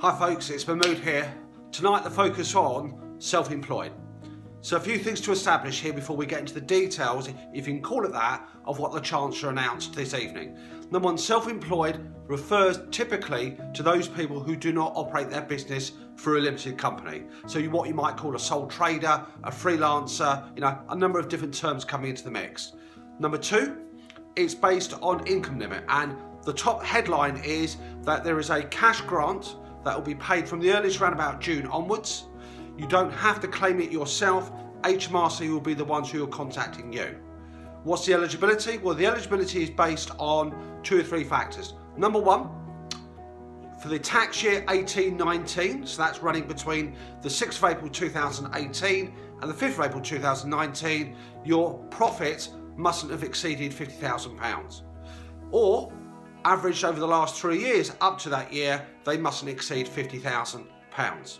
Hi folks, it's Mahmood here. Tonight the focus on self-employed. So a few things to establish here before we get into the details, if you can call it that, of what the Chancellor announced this evening. Number one, self-employed refers typically to those people who do not operate their business through a limited company. So what you might call a sole trader, a freelancer, a number of different terms coming into the mix. Number two, it's based on income limit, and the top headline is that there is a cash grant that will be paid from the earliest around about June onwards. You don't have to claim it yourself. HMRC will be the ones who are contacting you. What's the eligibility? Well, the eligibility is based on 2 or 3 factors. Number one, for the tax year 18-19, so that's running between the 6th of April 2018 and the 5th of April 2019, your profit mustn't have exceeded £50,000. Or, averaged over the last 3 years up to that year, they mustn't exceed £50,000.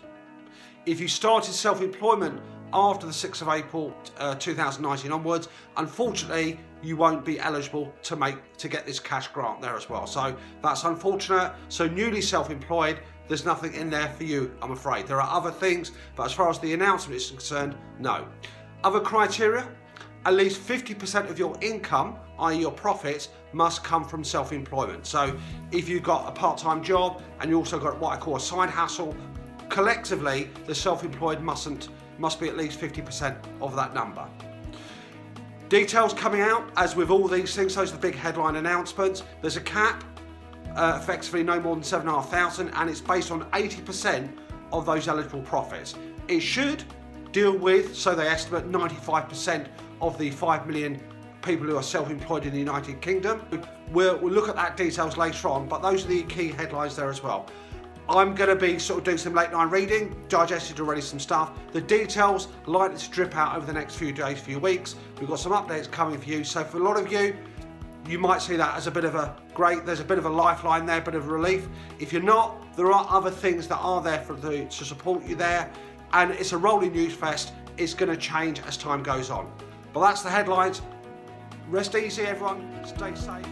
If you started self-employment after the 6th of April 2019 onwards, unfortunately you won't be eligible to get this cash grant there as well. So that's unfortunate. So newly self-employed, there's nothing in there for you, I'm afraid. There are other things, but as far as the announcement is concerned, no. Other criteria, at least 50% of your income, i.e. your profits, must come from self-employment. So if you've got a part-time job and you also got what I call a side hustle, collectively the self-employed must be at least 50% of that number. Details coming out, as with all these things, those are the big headline announcements. There's a cap, effectively no more than 7,500, and it's based on 80% of those eligible profits. It should deal with, so they estimate, 95% of the 5 million people who are self-employed in the United Kingdom. We'll look at that details later on, but those are the key headlines there as well. I'm going to be doing some late night reading, digested already some stuff. The details likely to drip out over the next few days, few weeks. We've got some updates coming for you. So for a lot of you, you might see that as a bit of a there's a bit of a lifeline there, a bit of relief. If you're not, there are other things that are there to support you there. And it's a rolling news fest. It's going to change as time goes on. But that's the headlines. Rest easy, everyone. Stay safe.